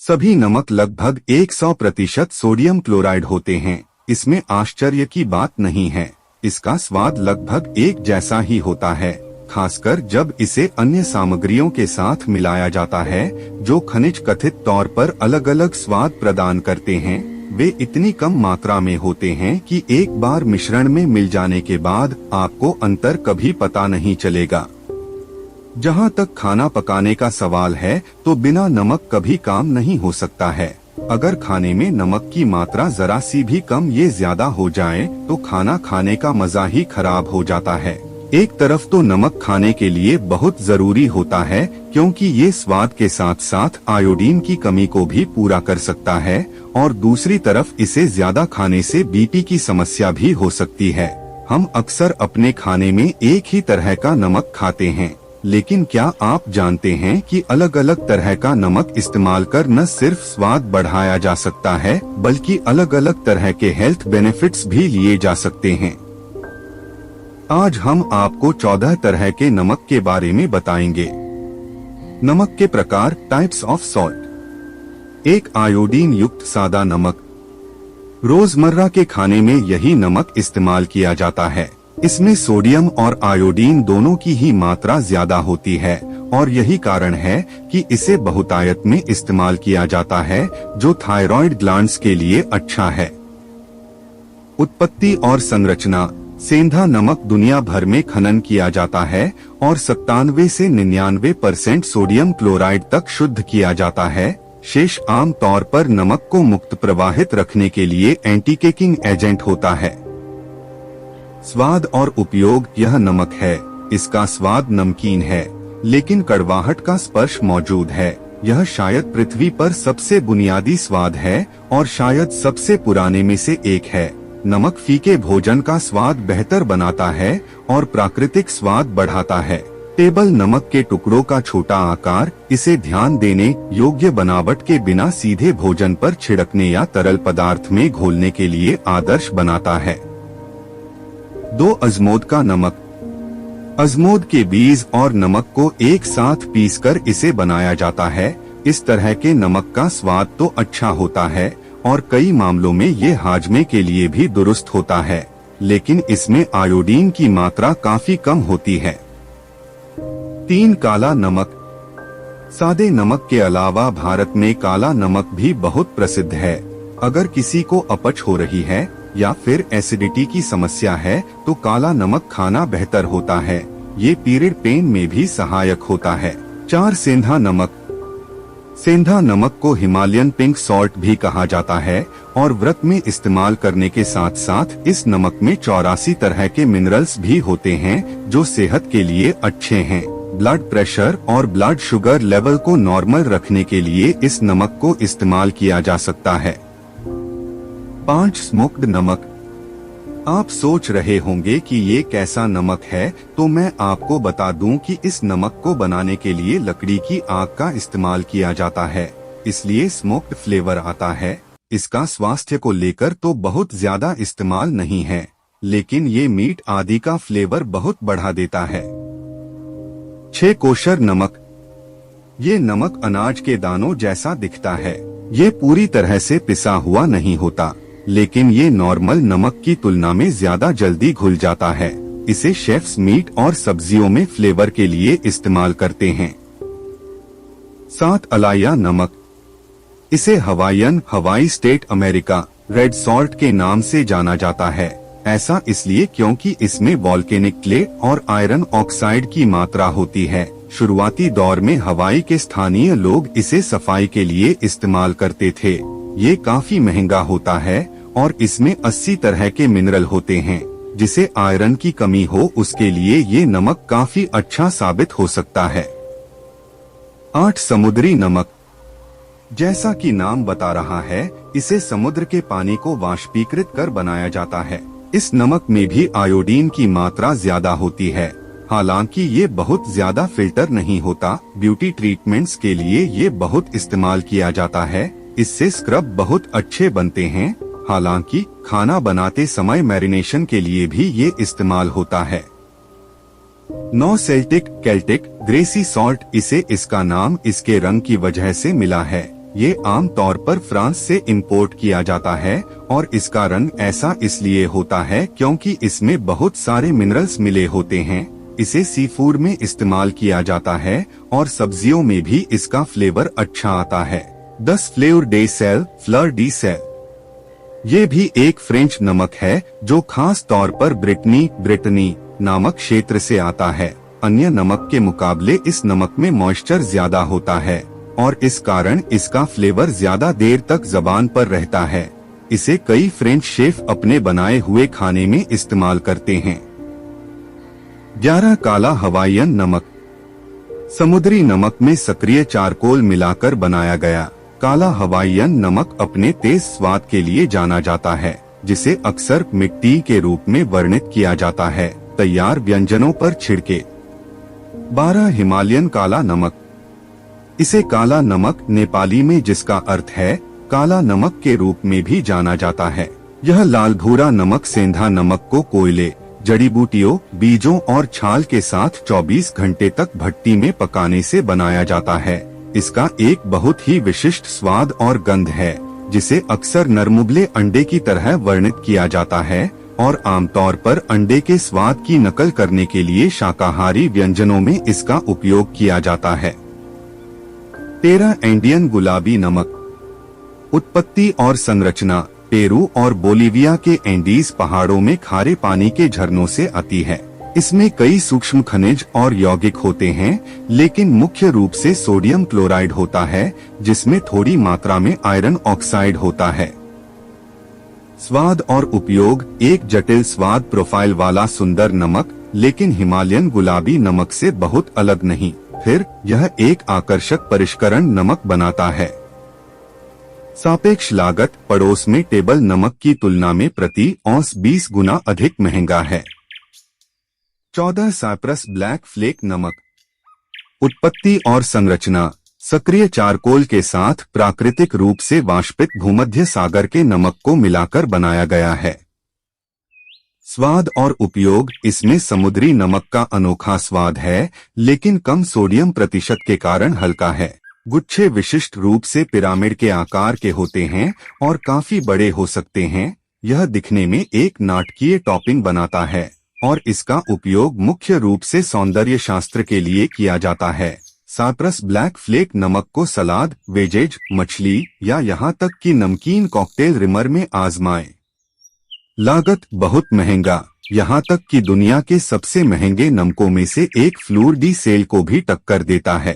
सभी नमक लगभग 100% सोडियम क्लोराइड होते हैं। इसमें आश्चर्य की बात नहीं है। इसका स्वाद लगभग एक जैसा ही होता है, खासकर जब इसे अन्य सामग्रियों के साथ मिलाया जाता है जो खनिज कथित तौर पर अलग अलग स्वाद प्रदान करते हैं। वे इतनी कम मात्रा में होते हैं कि एक बार मिश्रण में मिल जाने के बाद आपको अंतर कभी पता नहीं चलेगा। जहाँ तक खाना पकाने का सवाल है तो बिना नमक कभी काम नहीं हो सकता है। अगर खाने में नमक की मात्रा जरा सी भी कम या ज्यादा हो जाए तो खाना खाने का मजा ही खराब हो जाता है। एक तरफ तो नमक खाने के लिए बहुत जरूरी होता है क्योंकि ये स्वाद के साथ साथ आयोडीन की कमी को भी पूरा कर सकता है, और दूसरी तरफ इसे ज्यादा खाने से बीपी की समस्या भी हो सकती है। हम अक्सर अपने खाने में एक ही तरह का नमक खाते हैं, लेकिन क्या आप जानते हैं कि अलग अलग तरह का नमक इस्तेमाल कर न सिर्फ स्वाद बढ़ाया जा सकता है बल्कि अलग अलग तरह के हेल्थ बेनिफिट्स भी लिए जा सकते हैं। आज हम आपको 14 तरह के नमक के बारे में बताएंगे। नमक के प्रकार, टाइप्स ऑफ सॉल्ट। एक आयोडीन युक्त सादा नमक। रोजमर्रा के खाने में यही नमक इस्तेमाल किया जाता है। इसमें सोडियम और आयोडीन दोनों की ही मात्रा ज्यादा होती है और यही कारण है कि इसे बहुतायत में इस्तेमाल किया जाता है, जो थायराइड ग्लैंड्स के लिए अच्छा है। उत्पत्ति और संरचना। सेंधा नमक दुनिया भर में खनन किया जाता है और 97 से 99% सोडियम क्लोराइड तक शुद्ध किया जाता है। शेष आम तौर पर नमक को मुक्त प्रवाहित रखने के लिए एंटी केकिंग एजेंट होता है। स्वाद और उपयोग। यह नमक है। इसका स्वाद नमकीन है, लेकिन कड़वाहट का स्पर्श मौजूद है। यह शायद पृथ्वी पर सबसे बुनियादी स्वाद है और शायद सबसे पुराने में से एक है। नमक फीके भोजन का स्वाद बेहतर बनाता है और प्राकृतिक स्वाद बढ़ाता है। टेबल नमक के टुकड़ों का छोटा आकार इसे ध्यान देने योग्य बनावट के बिना सीधे भोजन पर छिड़कने या तरल पदार्थ में घोलने के लिए आदर्श बनाता है। 2 अजमोद का नमक। अजमोद के बीज और नमक को एक साथ पीसकर इसे बनाया जाता है। इस तरह के नमक का स्वाद तो अच्छा होता है और कई मामलों में ये हाजमे के लिए भी दुरुस्त होता है, लेकिन इसमें आयोडीन की मात्रा काफी कम होती है। 3 काला नमक। सादे नमक के अलावा भारत में काला नमक भी बहुत प्रसिद्ध है। अगर किसी को अपच हो रही है या फिर एसिडिटी की समस्या है तो काला नमक खाना बेहतर होता है। ये पीरियड पेन में भी सहायक होता है। 4 सेंधा नमक। सेंधा नमक को हिमालयन पिंक सॉल्ट भी कहा जाता है और व्रत में इस्तेमाल करने के साथ साथ इस नमक में 84 तरह के मिनरल्स भी होते हैं जो सेहत के लिए अच्छे हैं। ब्लड प्रेशर और ब्लड शुगर लेवल को नॉर्मल रखने के लिए इस नमक को इस्तेमाल किया जा सकता है। 5 स्मोक्ड नमक। आप सोच रहे होंगे कि ये कैसा नमक है, तो मैं आपको बता दूं कि इस नमक को बनाने के लिए लकड़ी की आग का इस्तेमाल किया जाता है, इसलिए स्मोक्ड फ्लेवर आता है। इसका स्वास्थ्य को लेकर तो बहुत ज्यादा इस्तेमाल नहीं है, लेकिन ये मीट आदि का फ्लेवर बहुत बढ़ा देता है। 6 कोशर नमक। ये नमक अनाज के दानों जैसा दिखता है। ये पूरी तरह से पिसा हुआ नहीं होता, लेकिन ये नॉर्मल नमक की तुलना में ज्यादा जल्दी घुल जाता है। इसे शेफ्स मीट और सब्जियों में फ्लेवर के लिए इस्तेमाल करते हैं। 7 अलाया नमक। इसे हवाई स्टेट अमेरिका रेड सॉल्ट के नाम से जाना जाता है। ऐसा इसलिए क्योंकि इसमें वॉल्केनिक क्ले और आयरन ऑक्साइड की मात्रा होती है। शुरुआती दौर में हवाई के स्थानीय लोग इसे सफाई के लिए इस्तेमाल करते थे। ये काफी महंगा होता है और इसमें 80 तरह के मिनरल होते हैं। जिसे आयरन की कमी हो उसके लिए ये नमक काफी अच्छा साबित हो सकता है। 8 समुद्री नमक। जैसा कि नाम बता रहा है, इसे समुद्र के पानी को वाष्पीकृत कर बनाया जाता है। इस नमक में भी आयोडीन की मात्रा ज्यादा होती है। हालांकि ये बहुत ज्यादा फिल्टर नहीं होता। ब्यूटी ट्रीटमेंट्स के लिए ये बहुत इस्तेमाल किया जाता है। इससे स्क्रब बहुत अच्छे बनते हैं। हालांकि खाना बनाते समय मैरिनेशन के लिए भी ये इस्तेमाल होता है। 9 केल्टिक ग्रेसी सॉल्ट। इसे इसका नाम इसके रंग की वजह से मिला है। ये आम तौर पर फ्रांस से इंपोर्ट किया जाता है और इसका रंग ऐसा इसलिए होता है क्योंकि इसमें बहुत सारे मिनरल्स मिले होते हैं। इसे सी फूड में इस्तेमाल किया जाता है और सब्जियों में भी इसका फ्लेवर अच्छा आता है। 10 flavour de sel fleur de sel. ये भी एक फ्रेंच नमक है जो खास तौर पर ब्रिटनी नामक क्षेत्र से आता है। अन्य नमक के मुकाबले इस नमक में मॉइस्चर ज्यादा होता है और इस कारण इसका फ्लेवर ज्यादा देर तक जबान पर रहता है। इसे कई फ्रेंच शेफ अपने बनाए हुए खाने में इस्तेमाल करते हैं। 11 काला हवाईयन नमक। समुद्री नमक में सक्रिय चारकोल मिलाकर बनाया गया काला हवाईयन नमक अपने तेज स्वाद के लिए जाना जाता है, जिसे अक्सर मिट्टी के रूप में वर्णित किया जाता है तैयार व्यंजनों पर छिड़के। 12 हिमालयन काला नमक। इसे काला नमक नेपाली में जिसका अर्थ है काला नमक के रूप में भी जाना जाता है। यह लाल भूरा नमक सेंधा नमक को कोयले, जड़ी बूटियों, बीजों और छाल के साथ 24 घंटे तक भट्टी में पकाने से बनाया जाता है। इसका एक बहुत ही विशिष्ट स्वाद और गंध है, जिसे अक्सर नरमुगले अंडे की तरह वर्णित किया जाता है और आमतौर पर अंडे के स्वाद की नकल करने के लिए शाकाहारी व्यंजनों में इसका उपयोग किया जाता है। 13 एंडियन गुलाबी नमक। उत्पत्ति और संरचना पेरू और बोलीविया के एंडीज पहाड़ों में खारे पानी के झरनों से आती है। इसमें कई सूक्ष्म खनिज और यौगिक होते हैं, लेकिन मुख्य रूप से सोडियम क्लोराइड होता है, जिसमें थोड़ी मात्रा में आयरन ऑक्साइड होता है। स्वाद और उपयोग। एक जटिल स्वाद प्रोफाइल वाला सुंदर नमक, लेकिन हिमालयन गुलाबी नमक से बहुत अलग नहीं। फिर यह एक आकर्षक परिष्करण नमक बनाता है। सापेक्ष लागत। पड़ोस में टेबल नमक की तुलना में प्रति औंस 20 गुना अधिक महंगा है। 14 साइप्रस ब्लैक फ्लेक नमक। उत्पत्ति और संरचना सक्रिय चारकोल के साथ प्राकृतिक रूप से वाष्पित भूमध्य सागर के नमक को मिलाकर बनाया गया है। स्वाद और उपयोग। इसमें समुद्री नमक का अनोखा स्वाद है, लेकिन कम सोडियम प्रतिशत के कारण हल्का है। गुच्छे विशिष्ट रूप से पिरामिड के आकार के होते हैं और काफी बड़े हो सकते हैं। यह दिखने में एक नाटकीय टॉपिंग बनाता है और इसका उपयोग मुख्य रूप से सौंदर्य शास्त्र के लिए किया जाता है। साइप्रस ब्लैक फ्लेक नमक को सलाद, वेजेज, मछली या यहाँ तक कि नमकीन कॉकटेल रिमर में आजमाएं। लागत। बहुत महंगा, यहाँ तक कि दुनिया के सबसे महंगे नमकों में से एक फ्लूर डी सेल को भी टक्कर देता है।